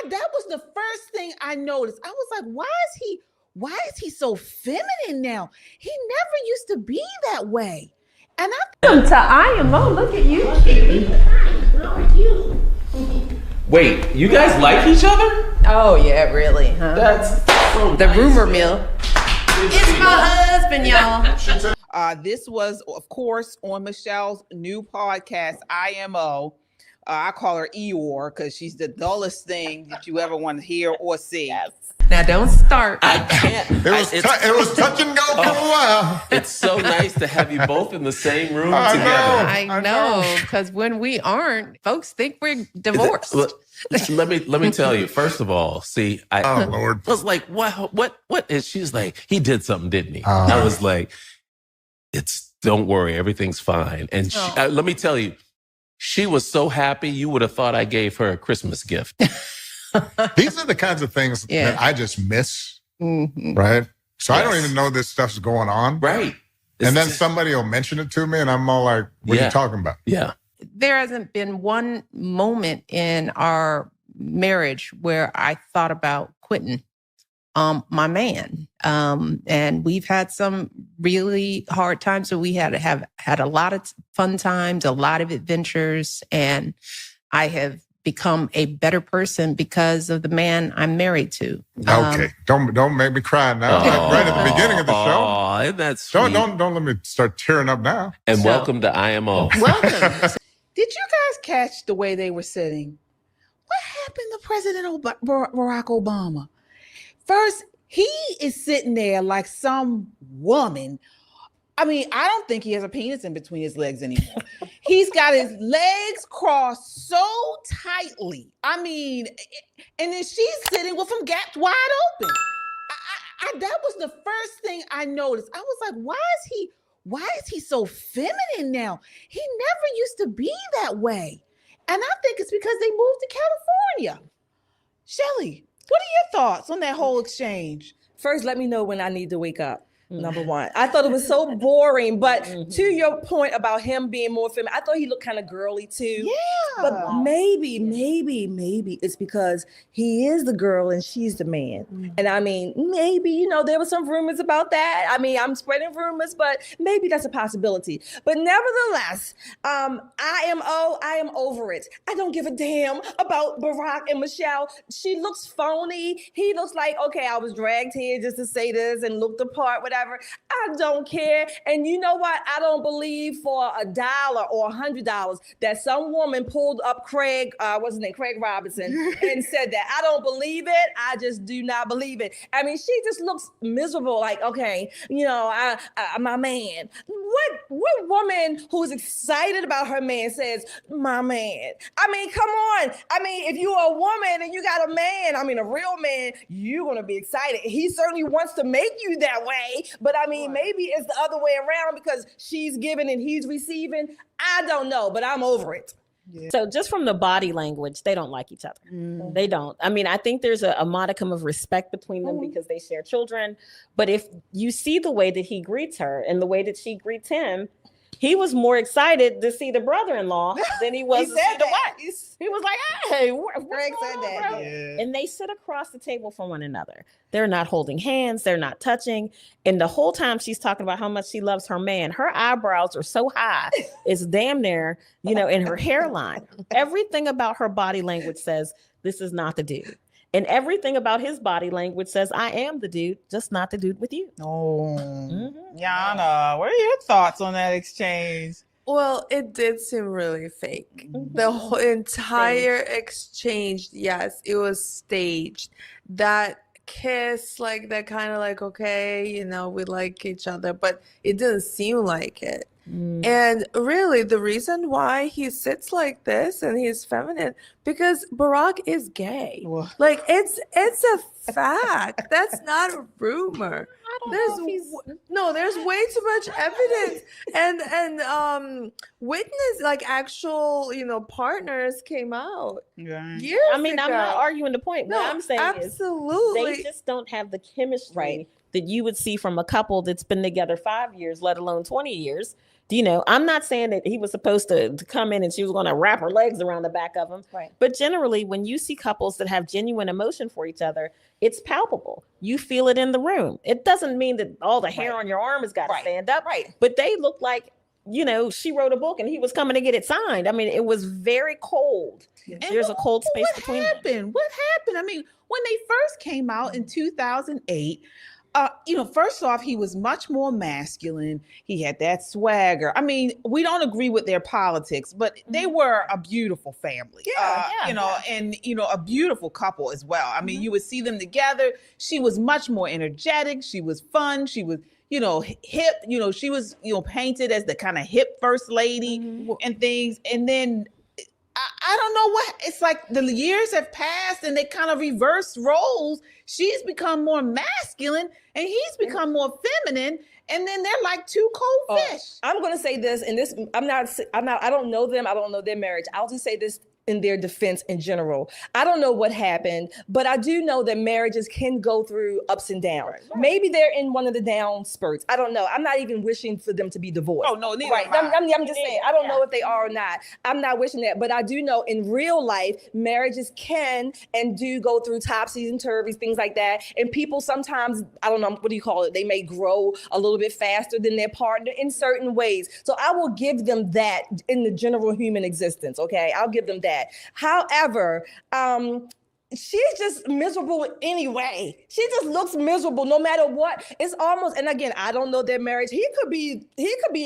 that was the first thing I noticed. I was like, why is he so feminine now? He never used to be that way. And Welcome to IMO. Look at you. Wait, you guys like each other? Oh yeah, really? Huh? That's so The nice. rumor mill. It's my husband, y'all. this was, of course, on Michelle's new podcast, IMO. I call her Eeyore because she's the dullest thing that you ever want to hear or see. Yes. Now don't start. I can't. It was touch and go for a while. It's so nice to have you both in the same room I together. know. I know, because when we aren't, folks think we're divorced. Look, let me tell you. First of all, see, I Lord. was like, what is? She's like, he did something, didn't he? Uh-huh. I was like, don't worry, everything's fine. And let me tell you, she was so happy. You would have thought I gave her a Christmas gift. These are the kinds of things that I just miss, right? So I don't even know this stuff's going on. Right. And then somebody will mention it to me and I'm all like, what are you talking about? Yeah. There hasn't been one moment in our marriage where I thought about quitting my man. And we've had some really hard times, so we have had a lot of fun times, a lot of adventures, and I have become a better person because of the man I'm married to. Okay. Don't make me cry now. Right at the beginning of the show. Oh, isn't that sweet? Don't let me start tearing up now. And welcome to IMO. Welcome. Did you guys catch the way they were sitting? What happened to President Barack Obama? First, he is sitting there like some woman. I mean, I don't think he has a penis in between his legs anymore. He's got his legs crossed so tightly. I mean, and then she's sitting with them gaps wide open. That was the first thing I noticed. I was like, why is he so feminine now? He never used to be that way. And I think it's because they moved to California. Shelly, what are your thoughts on that whole exchange? First, let me know when I need to wake up. Number one. I thought it was so boring, but to your point about him being more feminine, I thought he looked kind of girly too. Yeah. But maybe it's because he is the girl and she's the man. And I mean, maybe, there were some rumors about that. I mean, I'm spreading rumors, but maybe that's a possibility. But nevertheless, I am over it. I don't give a damn about Barack and Michelle. She looks phony. He looks like, okay, I was dragged here just to say this and look the part, whatever. I don't care. And you know what? I don't believe for $1 or $100 that some woman pulled up Craig Robinson and said that. I don't believe it. I just do not believe it. I mean, she just looks miserable. Like, okay, my man. What woman who's excited about her man says, my man? I mean, come on. I mean, if you're a woman and you got a man, I mean, a real man, you're going to be excited. He certainly wants to make you that way. But I mean, maybe it's the other way around because she's giving and he's receiving. I don't know, but I'm over it. Yeah. So just from the body language, they don't like each other. They don't. I mean, I think there's a modicum of respect between them because they share children. But if you see the way that he greets her and the way that she greets him, he was more excited to see the brother-in-law than he was to see the wife. He was like, hey, what's going on, bro? Yeah. And they sit across the table from one another. They're not holding hands. They're not touching. And the whole time she's talking about how much she loves her man, her eyebrows are so high, it's damn near, in her hairline. Everything about her body language says, this is not the dude. And everything about his body language says, I am the dude, just not the dude with you. Oh, Yana, what are your thoughts on that exchange? Well, it did seem really fake. The whole entire exchange, yes, it was staged. That kiss, like that kind of like, okay, we like each other, but it didn't seem like it. And really, the reason why he sits like this and he's feminine, because Barack is gay. Like it's a fact. That's not a rumor. There's way too much evidence, and witness like actual partners came out. Years ago. I'm not arguing the point. What I'm saying absolutely. is they just don't have the chemistry that you would see from a couple that's been together 5 years, let alone 20 years. You know, I'm not saying that he was supposed to come in and she was going to wrap her legs around the back of him. Right. But generally, when you see couples that have genuine emotion for each other, it's palpable. You feel it in the room. It doesn't mean that all the hair on your arm has got to stand up. Right. But they look like, you know, she wrote a book and he was coming to get it signed. I mean, it was very cold. And there's a cold space between them. What happened? I mean, when they first came out in 2008, you know, first off, he was much more masculine. He had that swagger. I mean, we don't agree with their politics, but they were a beautiful family. You know, and, you know, a beautiful couple as well. I mean, you would see them together. She was much more energetic. She was fun. She was, you know, hip. You know, she was, you know, painted as the kind of hip first lady and things. And then I don't know what, it's like the years have passed and they kind of reversed roles. She's become more masculine and he's become more feminine. And then they're like two cold fish. I'm going to say this, and this, I don't know them. I don't know their marriage. I'll just say this in their defense in general. I don't know what happened, but I do know that marriages can go through ups and downs. Right. Maybe they're in one of the down spurts. I don't know. I'm not even wishing for them to be divorced. Oh, no, neither. Right. I'm just saying, I don't know if they are or not. I'm not wishing that, but I do know in real life, marriages can and do go through topsies and turvies, things like that. And people sometimes, I don't know, what do you call it? They may grow a little bit faster than their partner in certain ways. So I will give them that in the general human existence. Okay. I'll give them that. However, she's just miserable anyway. She just looks miserable no matter what. It's almost, and again, I don't know their marriage. He could be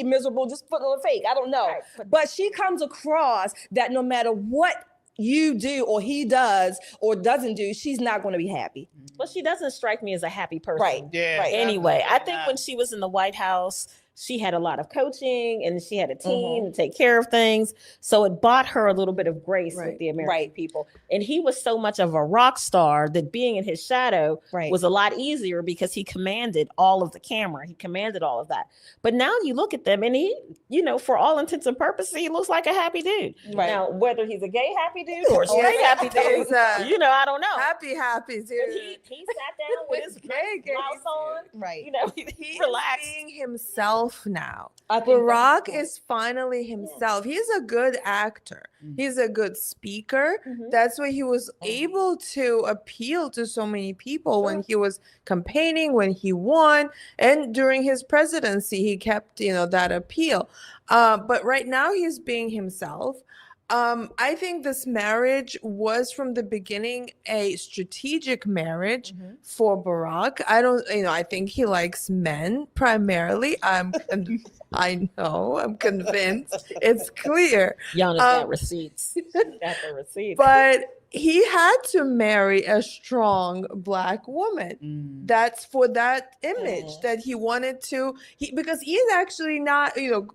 miserable just for the fake. I don't know. Right. But she comes across that no matter what you do or he does or doesn't do, she's not going to be happy. Well, she doesn't strike me as a happy person. Right. Yeah. Right. Anyway, I think when she was in the White House, she had a lot of coaching and she had a team to take care of things. So it bought her a little bit of grace with the American people. And he was so much of a rock star that being in his shadow was a lot easier because he commanded all of the camera. He commanded all of that. But now you look at them and he, you know, for all intents and purposes, he looks like a happy dude. Right. Now, whether he's a gay happy dude or a straight happy dude, you know, I don't know. Happy dude. But he sat down with his blouse on. Right. You know, he relaxed. Being himself now. Barack is finally himself. He's a good actor. He's a good speaker. That's why he was able to appeal to so many people when he was campaigning, when he won, and during his presidency, he kept, you know, that appeal. But right now he's being himself. I think this marriage was from the beginning a strategic marriage for Barack. I think he likes men primarily. I'm convinced. It's clear. Yana got receipts. Got the receipts. But he had to marry a strong Black woman. That's for that image that he wanted to. Because he is actually not, you know,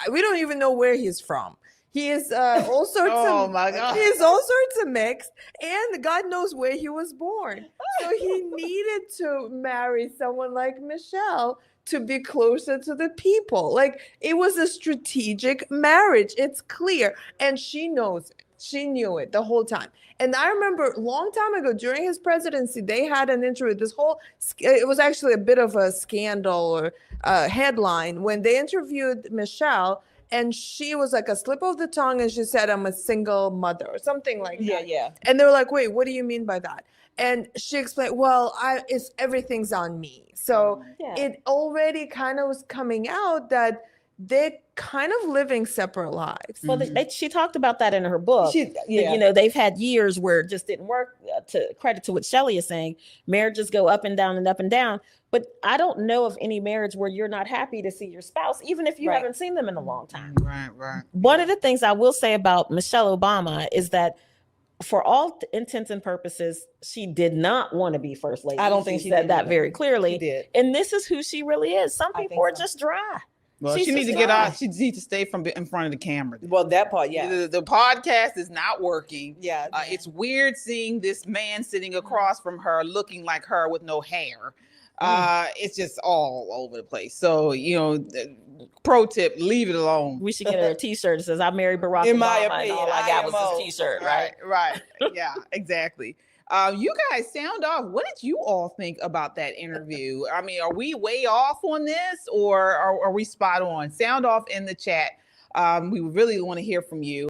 we don't even know where he's from. He is all sorts of. My God. He is all sorts of mixed, and God knows where he was born. So he needed to marry someone like Michelle to be closer to the people. Like, it was a strategic marriage. It's clear, and she knows it. She knew it the whole time. And I remember a long time ago during his presidency, they had an interview. It was actually a bit of a scandal or headline when they interviewed Michelle. And she was like a slip of the tongue, and she said, "I'm a single mother," or something like that. Yeah. And they were like, "Wait, what do you mean by that?" And she explained, "Well, everything's on me." So it already kind of was coming out that they're kind of living separate lives. Well, she talked about that in her book. You know, they've had years where it just didn't work. To credit to what Shelley is saying, marriages go up and down and up and down. But I don't know of any marriage where you're not happy to see your spouse, even if you haven't seen them in a long time. Right. One of the things I will say about Michelle Obama is that for all intents and purposes, she did not want to be first lady. I don't think she said did that either. very clearly. She did. And this is who she really is. Some people are just dry. Well, she needs to get out. She needs to stay in front of the camera. Well, that part, yeah. The podcast is not working. Yeah. It's weird seeing this man sitting across from her looking like her with no hair. It's just all over the place. So, you know, pro tip, leave it alone. We should get her a t-shirt that says, "I married Barack Obama," and all I got was this t-shirt, right? Right. Yeah, exactly. You guys sound off. What did you all think about that interview? I mean, are we way off on this, or are we spot on? Sound off in the chat. We really want to hear from you.